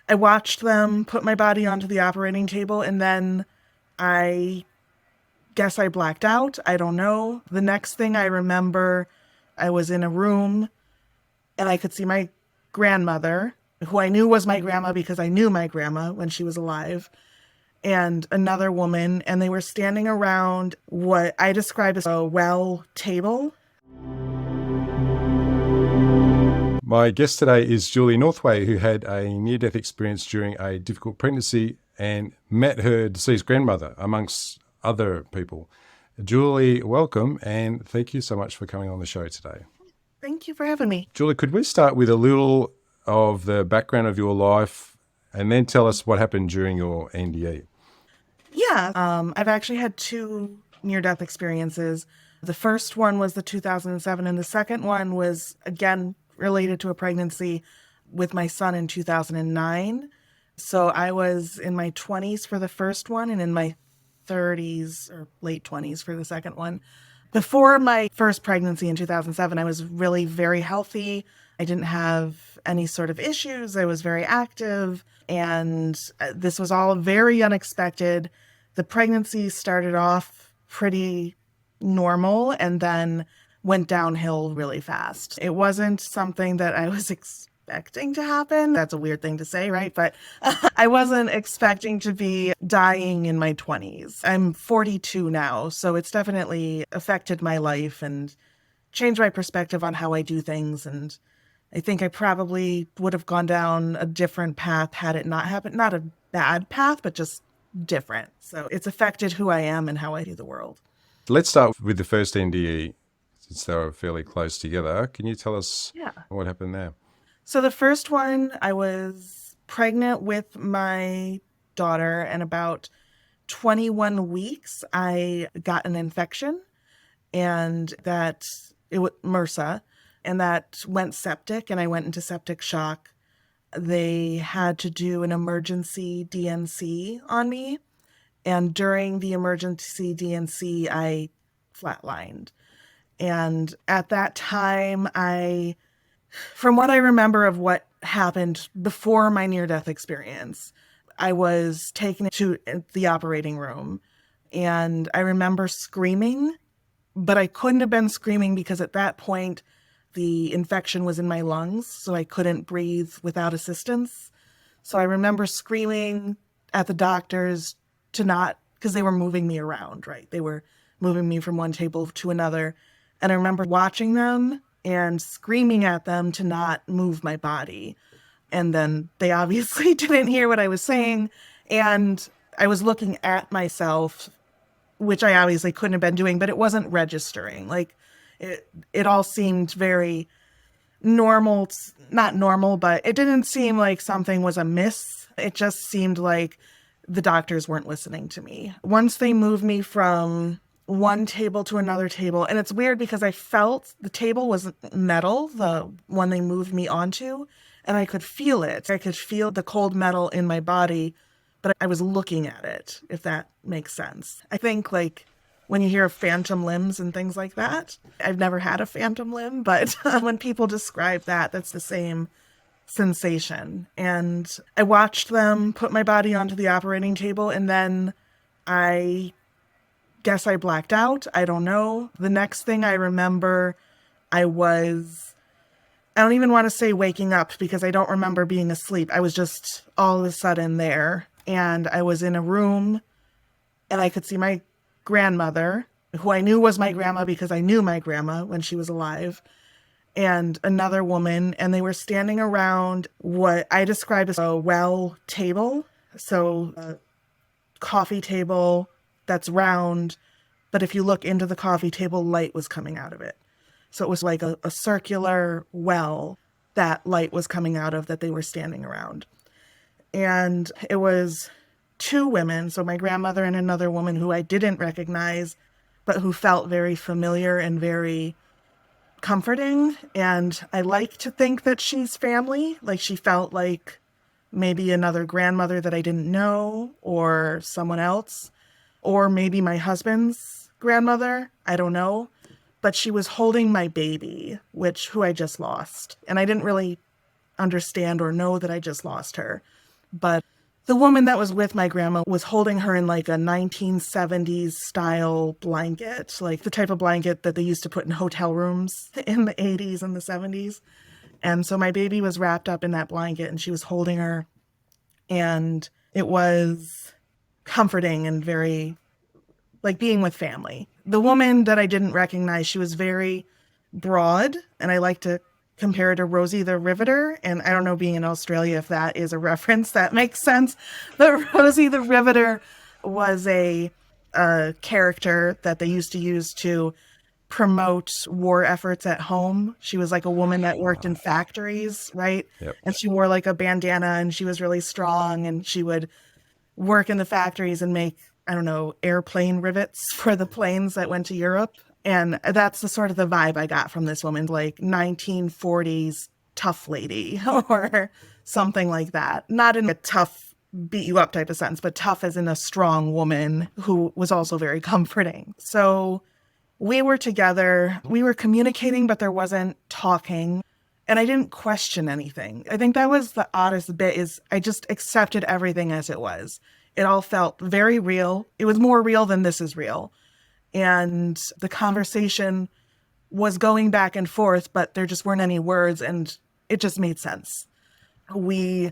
I watched them put my body onto the operating table, and then I guess I blacked out. I don't know. The next thing I remember, I was in a room and I could see my grandmother, who I knew was my grandma because I knew my grandma when she was alive, and another woman, and they were standing around what I describe as a well table. My guest today is Julie Northway, who had a near-death experience during a difficult pregnancy and met her deceased grandmother, amongst other people. Julie, welcome, and thank you so much for coming on the show today. Thank you for having me. Julie, could we start with a little of the background of your life and then tell us what happened during your NDE? Yeah, I've actually had two near-death experiences. The first one was the 2007, and the second one was, again, related to a pregnancy with my son in 2009. So I was in my 20s for the first one and in my 30s or late 20s for the second one. Before my first pregnancy in 2007, I was really very healthy. I didn't have any sort of issues. I was very active, and this was all very unexpected. The pregnancy started off pretty normal and then went downhill really fast. It wasn't something that I was expecting to happen. That's a weird thing to say, right? But I wasn't expecting to be dying in my 20s. I'm 42 now, so it's definitely affected my life and changed my perspective on how I do things. And I think I probably would have gone down a different path had it not happened. Not a bad path, but just different. So it's affected who I am and how I view the world. Let's start with the first NDE, since they were fairly close together. Can you tell us Yeah. what happened there? So the first one, I was pregnant with my daughter, and about 21 weeks, I got an infection, and that it was MRSA, and that went septic, and I went into septic shock. They had to do an emergency DNC on me, and during the emergency DNC, I flatlined. And at that time, from what I remember of what happened before my near-death experience, I was taken to the operating room, and I remember screaming, but I couldn't have been screaming because at that point, the infection was in my lungs, so I couldn't breathe without assistance. So I remember screaming at the doctors to not, because they were moving me around, right? They were moving me from one table to another. And I remember watching them and screaming at them to not move my body. And then they obviously didn't hear what I was saying. And I was looking at myself, which I obviously couldn't have been doing, but it wasn't registering. Like it all seemed very normal, not normal, but it didn't seem like something was amiss. It just seemed like the doctors weren't listening to me. Once they moved me from one table to another table, and it's weird because I felt the table was metal, the one they moved me onto, and I could feel it. I could feel the cold metal in my body, but I was looking at it, if that makes sense. I think like when you hear of phantom limbs and things like that, I've never had a phantom limb, but when people describe that, that's the same sensation. And I watched them put my body onto the operating table, and then I guess I blacked out. I don't know. The next thing I remember, I don't even want to say waking up because I don't remember being asleep. I was just all of a sudden there, and I was in a room, and I could see my grandmother, who I knew was my grandma because I knew my grandma when she was alive, and another woman, and they were standing around what I describe as a well table. So a coffee table that's round, but if you look into the coffee table, light was coming out of it. So it was like a circular well that light was coming out of that they were standing around. And it was two women, so my grandmother and another woman who I didn't recognize, but who felt very familiar and very comforting. And I like to think that she's family. Like she felt like maybe another grandmother that I didn't know, or someone else, or maybe my husband's grandmother. I don't know. But she was holding my baby, who I just lost. And I didn't really understand or know that I just lost her. But the woman that was with my grandma was holding her in like a 1970s style blanket, like the type of blanket that they used to put in hotel rooms in the 80s and the 70s. And so my baby was wrapped up in that blanket and she was holding her. And it was comforting and very like being with family. The woman that I didn't recognize, she was very broad, and I like to compare her to Rosie the Riveter. And I don't know, being in Australia, if that is a reference that makes sense. But Rosie the Riveter was a character that they used to use to promote war efforts at home. She was like a woman that worked in factories, right? Yep. And she wore like a bandana and she was really strong and she would work in the factories and make, I don't know, airplane rivets for the planes that went to Europe. And that's the sort of the vibe I got from this woman, like 1940s tough lady or something like that. Not in a tough, beat you up type of sense, but tough as in a strong woman who was also very comforting. So we were together, we were communicating, but there wasn't talking. And I didn't question anything. I think that was the oddest bit is I just accepted everything as it was. It all felt very real. It was more real than this is real. And the conversation was going back and forth, but there just weren't any words and it just made sense. We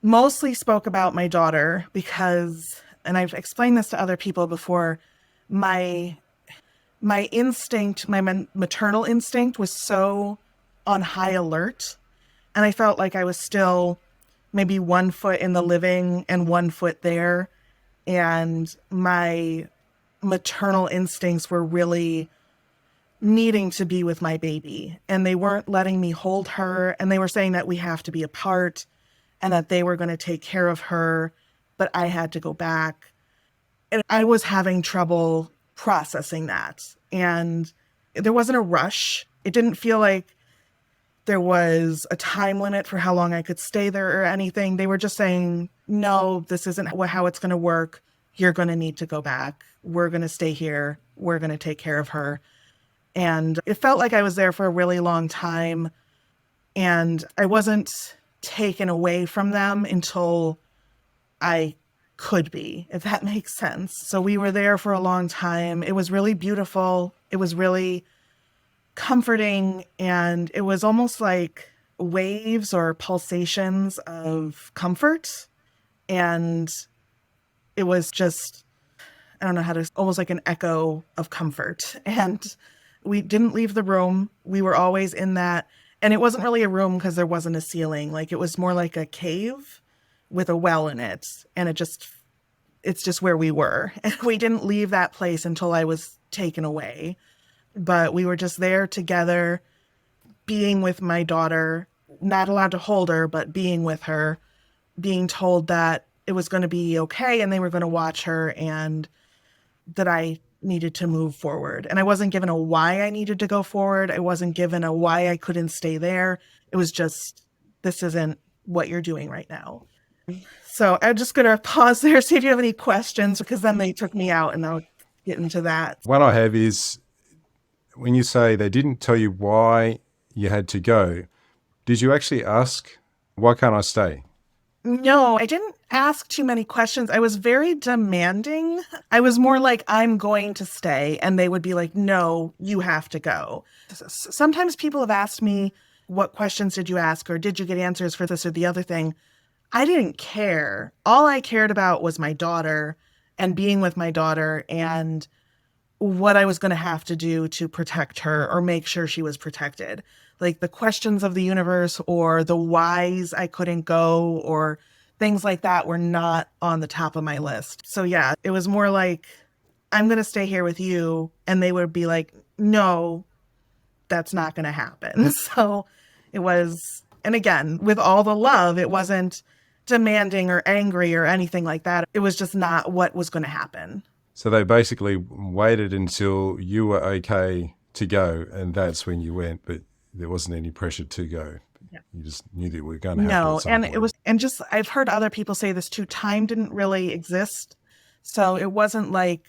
mostly spoke about my daughter because, and I've explained this to other people before, my instinct, my maternal instinct was so on high alert. And I felt like I was still maybe 1 foot in the living and 1 foot there. And my maternal instincts were really needing to be with my baby. And they weren't letting me hold her. And they were saying that we have to be apart and that they were going to take care of her, but I had to go back. And I was having trouble processing that. And there wasn't a rush. It didn't feel like there was a time limit for how long I could stay there or anything. They were just saying, no, this isn't how it's going to work. You're going to need to go back. We're going to stay here. We're going to take care of her. And it felt like I was there for a really long time. And I wasn't taken away from them until I could be, if that makes sense. So we were there for a long time. It was really beautiful. It was really comforting. And it was almost like waves or pulsations of comfort. And it was just, I don't know how to, almost like an echo of comfort. And we didn't leave the room. We were always in that. And it wasn't really a room because there wasn't a ceiling. Like it was more like a cave with a well in it. And it's just where we were. And we didn't leave that place until I was taken away. But we were just there together, being with my daughter, not allowed to hold her, but being with her, being told that it was going to be okay and they were going to watch her and that I needed to move forward. And I wasn't given a why I needed to go forward. I wasn't given a why I couldn't stay there. It was just, this isn't what you're doing right now. So I'm just going to pause there, see if you have any questions, because then they took me out and I'll get into that. One I have is when you say they didn't tell you why you had to go, did you actually ask, why can't I stay? No, I didn't ask too many questions. I was very demanding. I was more like, I'm going to stay. And they would be like, no, you have to go. Sometimes people have asked me, what questions did you ask? Or did you get answers for this or the other thing? I didn't care. All I cared about was my daughter and being with my daughter and what I was going to have to do to protect her or make sure she was protected. Like the questions of the universe or the whys I couldn't go or things like that were not on the top of my list. So yeah, it was more like, I'm going to stay here with you. And they would be like, no, that's not going to happen. So it was, and again, with all the love, it wasn't demanding or angry or anything like that. It was just not what was going to happen. So they basically waited until you were okay to go, and that's when you went, but there wasn't any pressure to go. Yeah. You just knew that we were going to have to at some point. It was, and just, I've heard other people say this too, time didn't really exist. So it wasn't like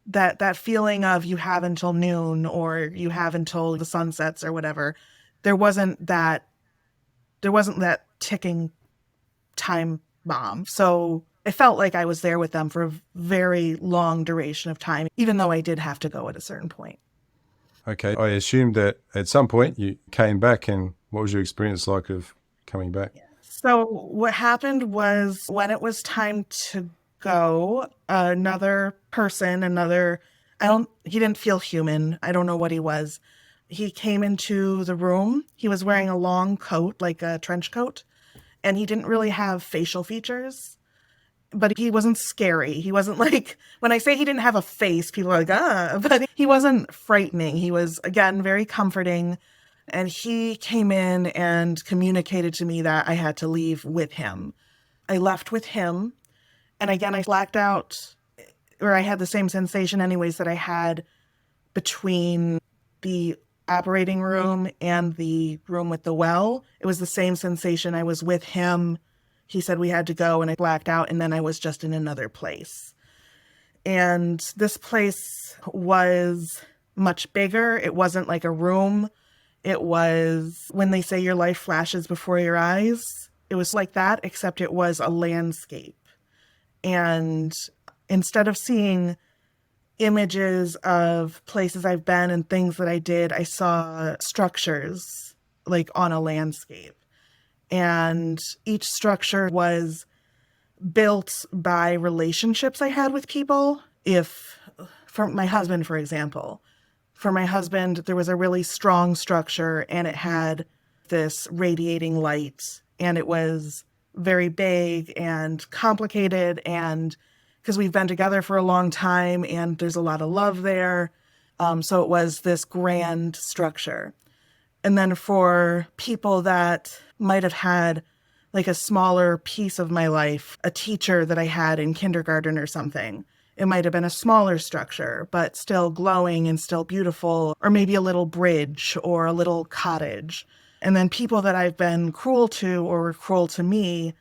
that feeling of you have until noon or you have until the sun sets or whatever. There wasn't that ticking time bomb. So I felt like I was there with them for a very long duration of time, even though I did have to go at a certain point. Okay. I assumed that at some point you came back, and what was your experience like of coming back? So what happened was when it was time to go, another person, he didn't feel human. I don't know what he was. He came into the room. He was wearing a long coat, like a trench coat, and he didn't really have facial features, but he wasn't scary. He wasn't like, when I say he didn't have a face, people are like, but he wasn't frightening. He was, again, very comforting. And he came in and communicated to me that I had to leave with him. I left with him. And again, I blacked out, or I had the same sensation, anyways, that I had between the operating room and the room with the well. It was the same sensation. I was with him. He said we had to go, and I blacked out, and then I was just in another place. And this place was much bigger. It wasn't like a room. It was when they say your life flashes before your eyes. It was like that, except it was a landscape. And instead of seeing images of places I've been and things that I did, I saw structures like on a landscape. And each structure was built by relationships I had with people. If, for my husband, for example, for my husband, there was a really strong structure and it had this radiating light, and it was very big and complicated. And because we've been together for a long time and there's a lot of love there. So it was this grand structure. And then for people that might have had like a smaller piece of my life, a teacher that I had in kindergarten or something, it might have been a smaller structure, but still glowing and still beautiful, or maybe a little bridge or a little cottage. And then people that I've been cruel to or were cruel to me,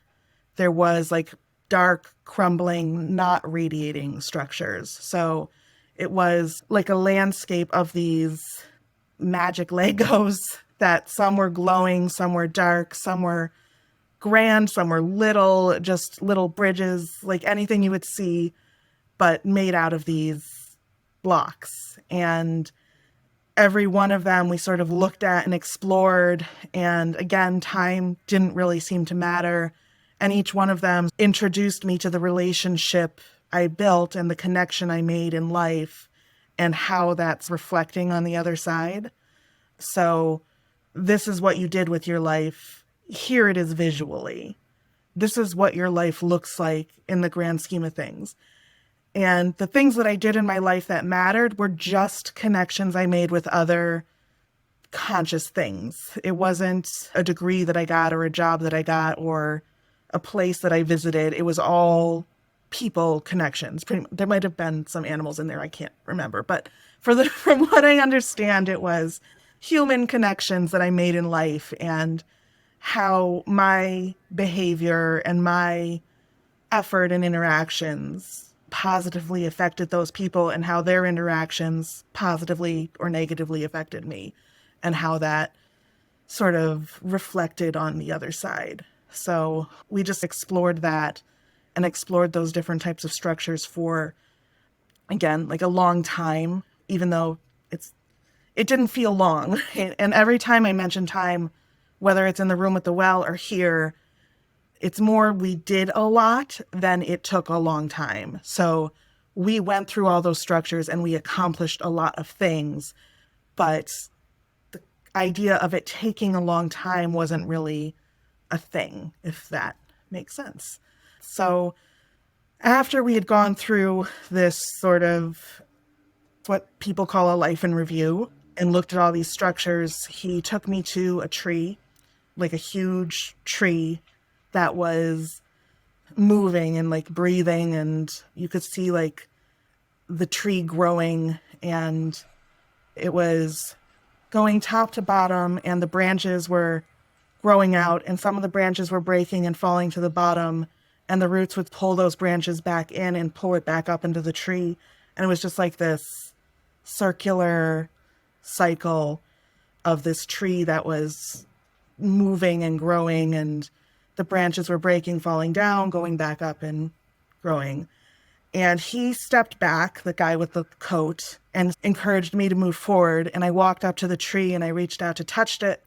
there was like dark, crumbling, not radiating structures. So it was like a landscape of these magic Legos that some were glowing, some were dark, some were grand, some were little, just little bridges, like anything you would see, but made out of these blocks. And every one of them we sort of looked at and explored. And again, time didn't really seem to matter. And each one of them introduced me to the relationship I built and the connection I made in life and how that's reflecting on the other side. So this is what you did with your life. Here it is visually. This is what your life looks like in the grand scheme of things. And the things that I did in my life that mattered were just connections I made with other conscious things. It wasn't a degree that I got or a job that I got or a place that I visited. It was all people connections. There might have been some animals in there. I can't remember. But from what I understand, it was human connections that I made in life and how my behavior and my effort and interactions positively affected those people and how their interactions positively or negatively affected me and how that sort of reflected on the other side. So we just explored that and explored those different types of structures for, again, like a long time, even though it didn't feel long. And every time I mention time, whether it's in the room at the well or here, it's more we did a lot than it took a long time. So we went through all those structures and we accomplished a lot of things, but the idea of it taking a long time wasn't really a thing, if that makes sense. So after we had gone through this sort of what people call a life in review and looked at all these structures, he took me to a tree, like a huge tree that was moving and like breathing, and you could see like the tree growing, and it was going top to bottom, and the branches were growing out, and some of the branches were breaking and falling to the bottom, and the roots would pull those branches back in and pull it back up into the tree. And it was just like this circular cycle of this tree that was moving and growing, and the branches were breaking, falling down, going back up and growing. And he stepped back, the guy with the coat, and encouraged me to move forward. And I walked up to the tree and I reached out to touch it.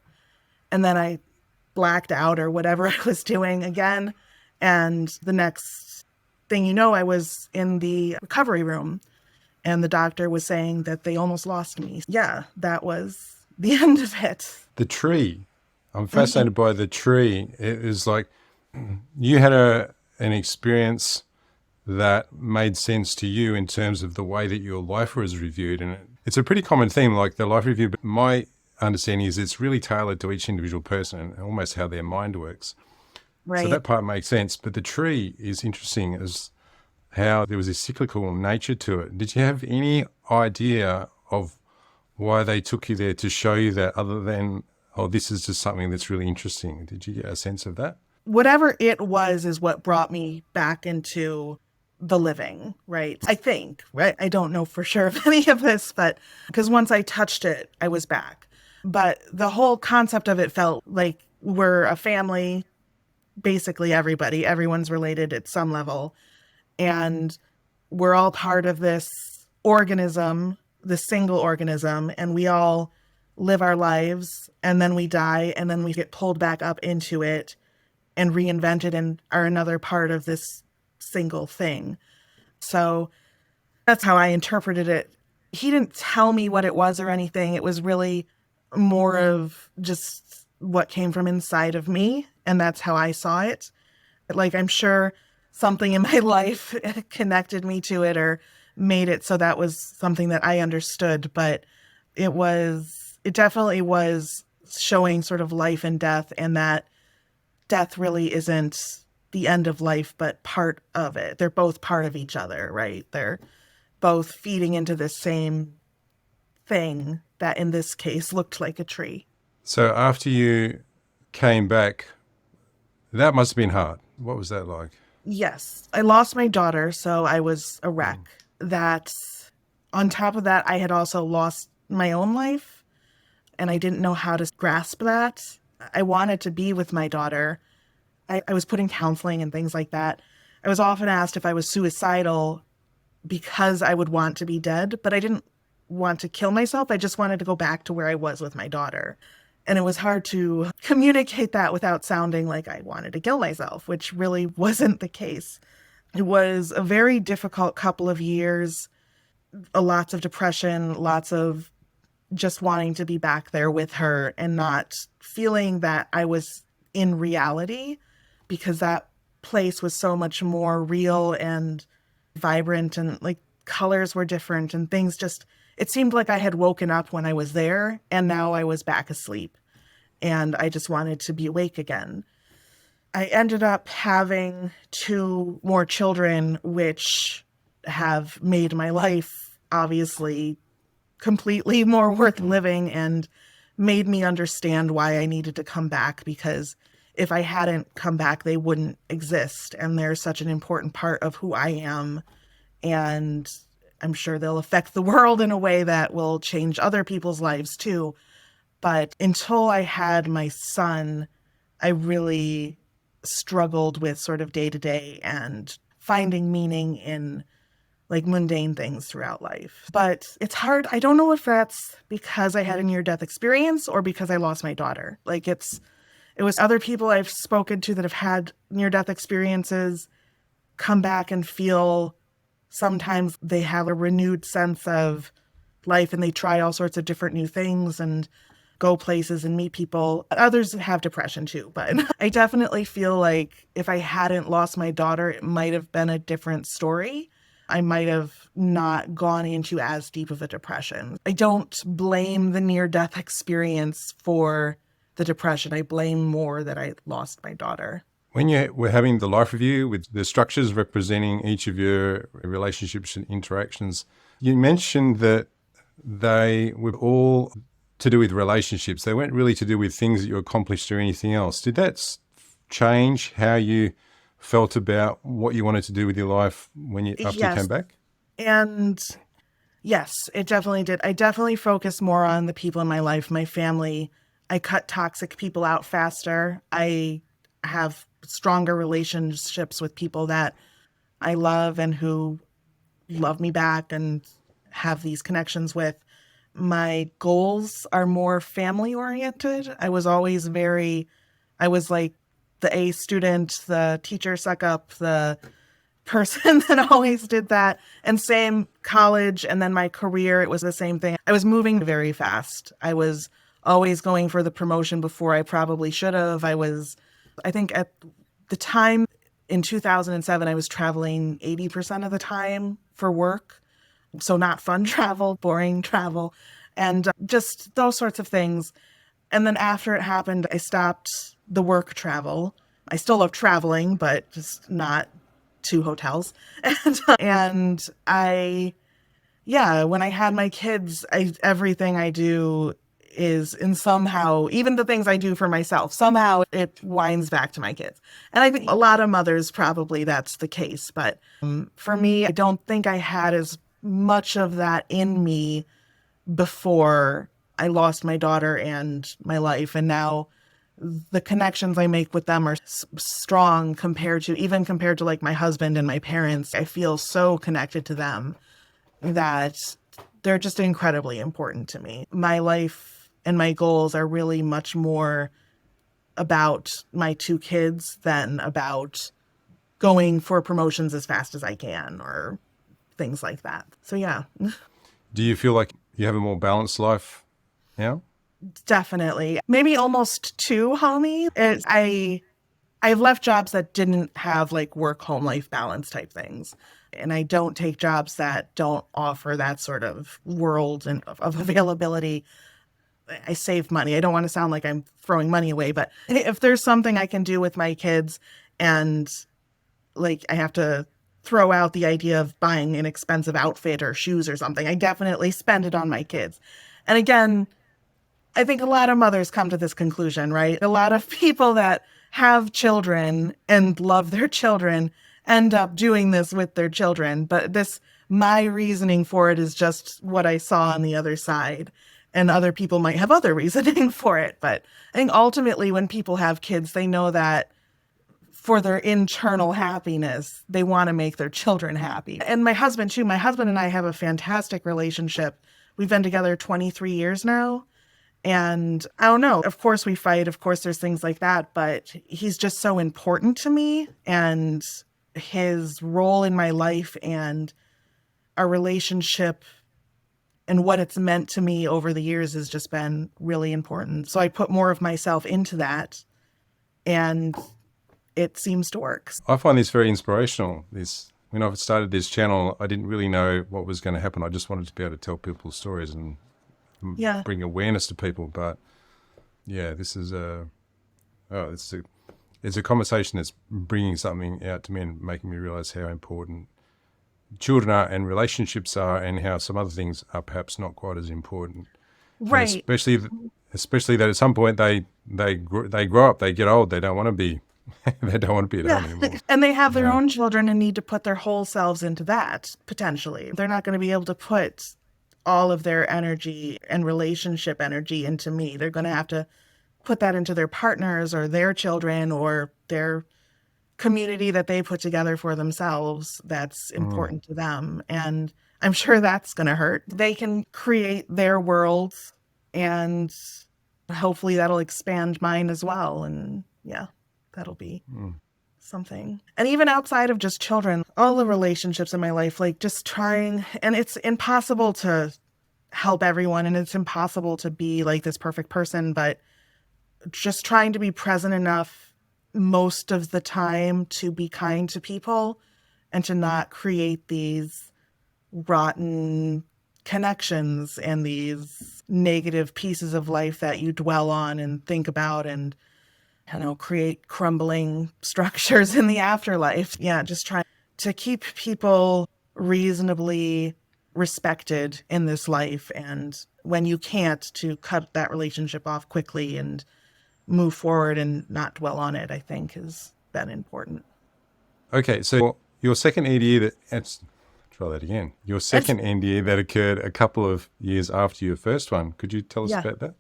And then I blacked out or whatever I was doing again. And the next thing you know, I was in the recovery room and the doctor was saying that they almost lost me. Yeah, that was the end of it. The tree. I'm fascinated by the tree. It was like you had an experience that made sense to you in terms of the way that your life was reviewed. And it's a pretty common theme, like the life review, but my understanding is it's really tailored to each individual person and almost how their mind works. So Right. that part makes sense. But the tree is interesting as how there was a cyclical nature to it. Did you have any idea of why they took you there to show you that, other than, oh, this is just something that's really interesting? Did you get a sense of that? Whatever it was is what brought me back into the living, right? I think, right? I don't know for sure of any of this, but because once I touched it, I was back. But the whole concept of it felt like we're a family, basically everyone's related at some level. And we're all part of this organism, this single organism, and we all live our lives and then we die and then we get pulled back up into it and reinvented and are another part of this single thing. So that's how I interpreted it. He didn't tell me what it was or anything. It was really more of just what came from inside of me. And that's how I saw it. Like, I'm sure something in my life connected me to it or made it so that was something that I understood. But it definitely was showing sort of life and death, and that death really isn't the end of life, but part of it. They're both part of each other, right? They're both feeding into this same thing that in this case looked like a tree. So after you came back, that must have been hard. What was that like? Yes, I lost my daughter, so I was a wreck. That on top of that, I had also lost my own life, and I didn't know how to grasp that. I wanted to be with my daughter. I was put in counseling and things like that. I was often asked if I was suicidal because I would want to be dead, but I didn't want to kill myself. I just wanted to go back to where I was with my daughter. And it was hard to communicate that without sounding like I wanted to kill myself, which really wasn't the case. It was a very difficult couple of years, lots of depression, lots of just wanting to be back there with her and not feeling that I was in reality, because that place was so much more real and vibrant, and like colors were different and things just, it seemed like I had woken up when I was there and now I was back asleep and I just wanted to be awake again. I ended up having two more children, which have made my life obviously completely more worth living and made me understand why I needed to come back, because if I hadn't come back, they wouldn't exist. And they're such an important part of who I am. And I'm sure they'll affect the world in a way that will change other people's lives too. But until I had my son, I really struggled with sort of day to day and finding meaning in like mundane things throughout life. But it's hard. I don't know if that's because I had a near death experience or because I lost my daughter. Like it was other people I've spoken to that have had near death experiences come back and feel sometimes they have a renewed sense of life and they try all sorts of different new things and go places and meet people. Others have depression too, but I definitely feel like if I hadn't lost my daughter, it might have been a different story. I might have not gone into as deep of a depression. I don't blame the near-death experience for the depression. I blame more that I lost my daughter. When you were having the life review with the structures representing each of your relationships and interactions, you mentioned that they were all to do with relationships. They weren't really to do with things that you accomplished or anything else. Did that change how you felt about what you wanted to do with your life after you came Yes. back? And yes, it definitely did. I definitely focused more on the people in my life, my family. I cut toxic people out faster. I have stronger relationships with people that I love and who love me back and have these connections with. My goals are more family oriented. I was like the A student, the teacher suck up, the person that always did that. And same college and then my career, it was the same thing. I was moving very fast. I was always going for the promotion before I probably should have. I think at the time in 2007, I was traveling 80% of the time for work. So not fun travel, boring travel, and just those sorts of things. And then after it happened, I stopped the work travel. I still love traveling, but just not to hotels. And yeah, when I had my kids, everything I do is in somehow, even the things I do for myself, somehow it winds back to my kids. And I think a lot of mothers probably that's the case. But for me, I don't think I had as much of that in me before I lost my daughter and my life. And now the connections I make with them are strong even compared to like my husband and my parents. I feel so connected to them that they're just incredibly important to me. My life and my goals are really much more about my two kids than about going for promotions as fast as I can or things like that. So yeah. Do you feel like you have a more balanced life now? Definitely. Maybe almost too homey. I've left jobs that didn't have like work home life balance type things. And I don't take jobs that don't offer that sort of world and of availability. I save money. I don't want to sound like I'm throwing money away, but if there's something I can do with my kids and like I have to throw out the idea of buying an expensive outfit or shoes or something, I definitely spend it on my kids. And again, I think a lot of mothers come to this conclusion, right? A lot of people that have children and love their children end up doing this with their children. But my reasoning for it is just what I saw on the other side. And other people might have other reasoning for it. But I think ultimately when people have kids, they know that for their internal happiness, they want to make their children happy. And my husband too, my husband and I have a fantastic relationship. We've been together 23 years now. And I don't know, of course we fight, of course there's things like that, but he's just so important to me and his role in my life and our relationship and what it's meant to me over the years has just been really important. So I put more of myself into that and it seems to work. I find this very inspirational. When I started this channel, I didn't really know what was going to happen. I just wanted to be able to tell people stories and bring awareness to people. But yeah, it's a conversation that's bringing something out to me and making me realize how important children are and relationships are, and how some other things are perhaps not quite as important. Right. And especially that at some point they grow up, they get old, they don't want to be they don't want to be at home anymore. And they have their own children and need to put their whole selves into that, potentially. They're not going to be able to put all of their energy and relationship energy into me. They're going to have to put that into their partners or their children or their community that they put together for themselves that's important to them. And I'm sure that's going to hurt. They can create their worlds and hopefully that'll expand mine as well. And yeah, that'll be something. And even outside of just children, all the relationships in my life, like just trying, and it's impossible to help everyone and it's impossible to be like this perfect person, but just trying to be present enough most of the time to be kind to people and to not create these rotten connections and these negative pieces of life that you dwell on and think about and create crumbling structures in the afterlife. Yeah, just trying to keep people reasonably respected in this life. And when you can't, to cut that relationship off quickly and move forward and not dwell on it, I think has been important. Okay, so your second NDE try that again. Your second NDE that occurred a couple of years after your first one. Could you tell us about that?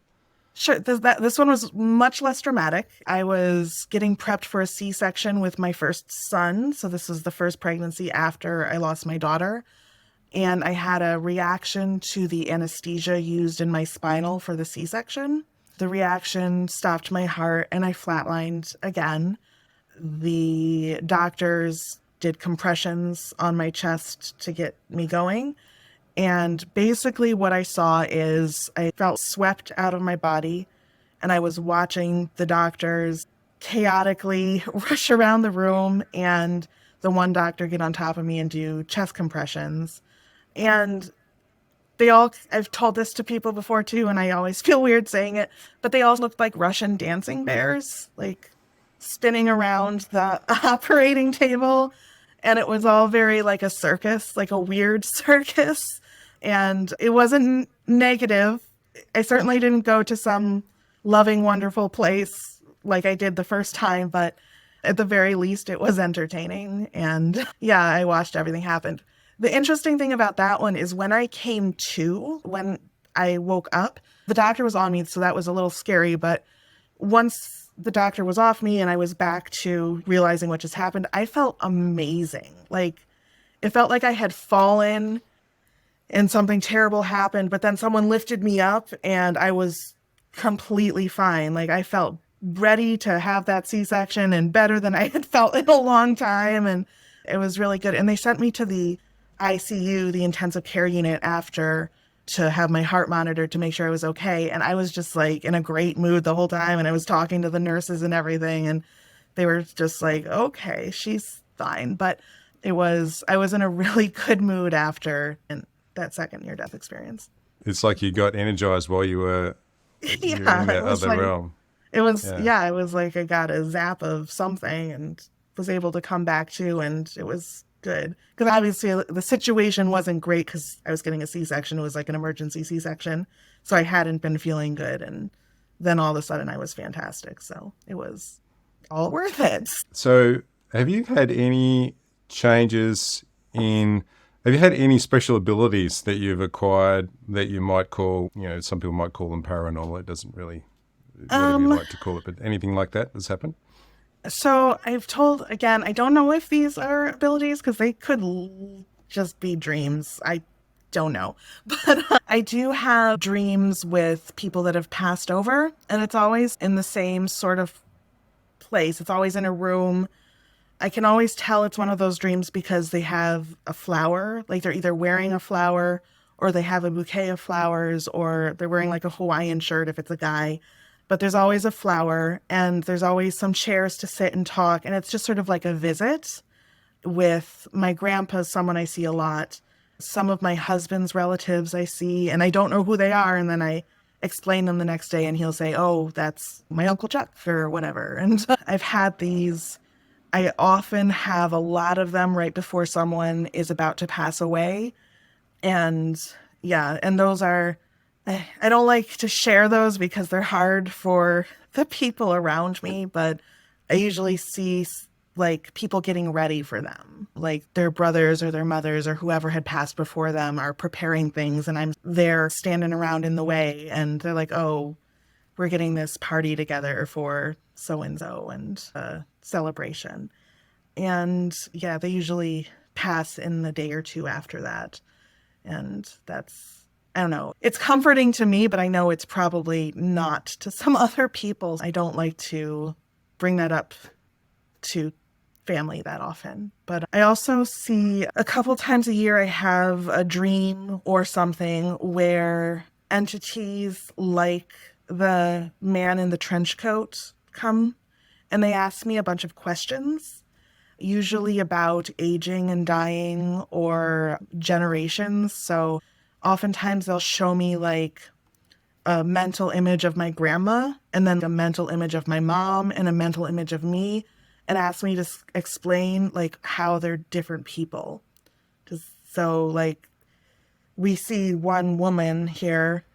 Sure. This one was much less dramatic. I was getting prepped for a C-section with my first son. So this was the first pregnancy after I lost my daughter. And I had a reaction to the anesthesia used in my spinal for the C-section. The reaction stopped my heart and I flatlined again. The doctors did compressions on my chest to get me going. And basically, what I saw is I felt swept out of my body, and I was watching the doctors chaotically rush around the room, and the one doctor get on top of me and do chest compressions. And I've told this to people before too, and I always feel weird saying it, but they all looked like Russian dancing bears, like spinning around the operating table. And it was all very like a circus, like a weird circus. And it wasn't negative. I certainly didn't go to some loving, wonderful place like I did the first time, but at the very least, it was entertaining. And yeah, I watched everything happen. The interesting thing about that one is when I came to, when I woke up, the doctor was on me, so that was a little scary. But once the doctor was off me and I was back to realizing what just happened, I felt amazing. Like, it felt like I had fallen and something terrible happened, but then someone lifted me up and I was completely fine. Like, I felt ready to have that C-section and better than I had felt in a long time. And it was really good. And they sent me to the ICU, the intensive care unit, after to have my heart monitored to make sure I was okay. And I was just like in a great mood the whole time. And I was talking to the nurses and everything. And they were just like, okay, she's fine. But I was in a really good mood after that second near death experience. It's like you got energized while you were in Yeah, that other realm. Yeah. it was like I got a zap of something and was able to come back to, and it was good. Because obviously the situation wasn't great because I was getting a C-section. It was like an emergency C-section. So I hadn't been feeling good. And then all of a sudden I was fantastic. So it was all worth it. So, have you had any changes in? Have you had any special abilities that you've acquired that you might call, some people might call them paranormal. It doesn't really, whatever you Um, like to call it, but anything like that has happened? so I've told again, I don't know if these are abilities because they could just be dreams. I don't know. But I do have dreams with people that have passed over, and it's always in the same sort of place. It's always in a room. I can always tell it's one of those dreams because they have a flower, like they're either wearing a flower or they have a bouquet of flowers or they're wearing like a Hawaiian shirt if it's a guy. But there's always a flower and there's always some chairs to sit and talk. And it's just sort of like a visit with my grandpa's someone I see a lot. Some of my husband's relatives I see, and I don't know who they are. And then I explain them the next day and he'll say, oh, that's my Uncle Chuck or whatever. And I've had these. I often have a lot of them right before someone is about to pass away. And yeah, and those are, I don't like to share those because they're hard for the people around me, but I usually see like people getting ready for them. Like their brothers or their mothers or whoever had passed before them are preparing things and I'm there standing around in the way and they're like, oh, we're getting this party together for so and so and celebration. And yeah, they usually pass in the day or two after that. And that's, I don't know. It's comforting to me, but I know it's probably not to some other people. I don't like to bring that up to family that often. But I also see a couple times a year I have a dream or something where entities like the man in the trench coat come and they ask me a bunch of questions, usually about aging and dying or generations. So oftentimes they'll show me like a mental image of my grandma and then a mental image of my mom and a mental image of me and ask me to explain like how they're different people. So like we see one woman here.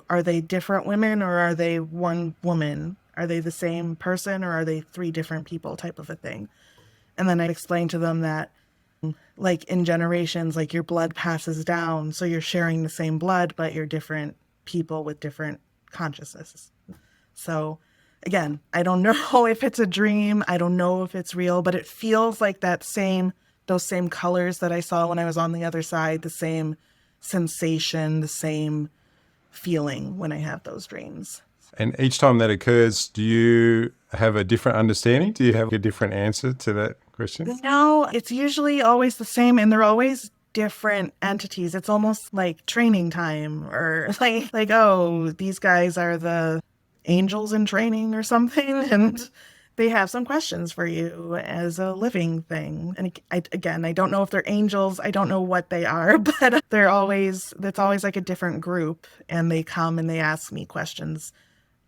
Are they different women or are they one woman? Are they the same person or are they three different people type of a thing? And then I'd explain to them that like in generations, like your blood passes down. So you're sharing the same blood, but you're different people with different consciousness. So again, I don't know if it's a dream. I don't know if it's real, but it feels like those same colors that I saw when I was on the other side, the same sensation, the same feeling when I have those dreams. And each time that occurs, do you have a different understanding? Do you have a different answer to that question? No, it's usually always the same, and they're always different entities. It's almost like training time, or like oh, these guys are the angels in training or something, and they have some questions for you as a living thing. And again, I don't know if they're angels. I don't know what they are, but it's always like a different group, and they come and they ask me questions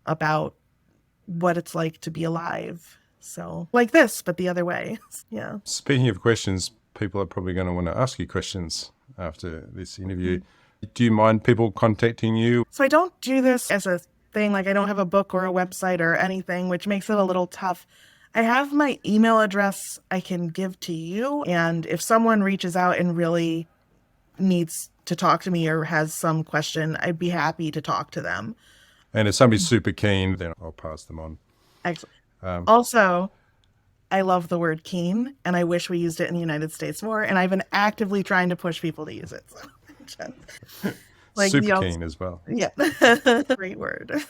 about what it's like to be alive. So like this, but the other way. Yeah. Speaking of questions, people are probably going to want to ask you questions after this interview. Do you mind people contacting you? So I don't do this as a thing. Like I don't have a book or a website or anything, which makes it a little tough. I have my email address I can give to you. And if someone reaches out and really needs to talk to me or has some question, I'd be happy to talk to them. And if somebody's super keen, then I'll pass them on. Excellent. Also, I love the word keen, and I wish we used it in the United States more. And I've been actively trying to push people to use it. So, like super keen as well. Yeah. Great word.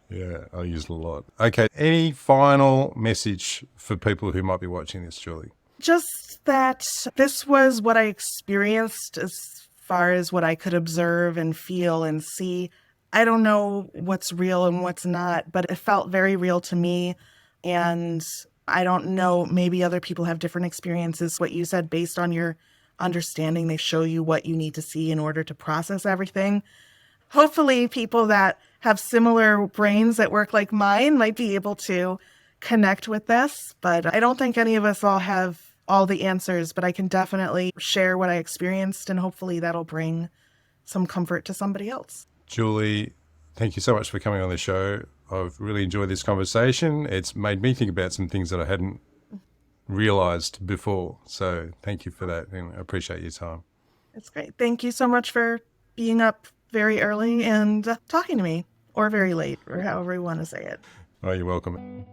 Yeah, I use it a lot. Okay, any final message for people who might be watching this, Julie? Just that this was what I experienced as far as what I could observe and feel and see. I don't know what's real and what's not, but it felt very real to me. And I don't know, maybe other people have different experiences. What you said, based on your understanding, they show you what you need to see in order to process everything. Hopefully people that have similar brains that work like mine might be able to connect with this. But I don't think any of us all have all the answers, but I can definitely share what I experienced, and hopefully that'll bring some comfort to somebody else. Julie, thank you so much for coming on the show. I've really enjoyed this conversation. It's made me think about some things that I hadn't realized before. So thank you for that, and I appreciate your time. It's great. Thank you so much for being up very early and talking to me, or very late, or however you want to say it. Oh, you're welcome.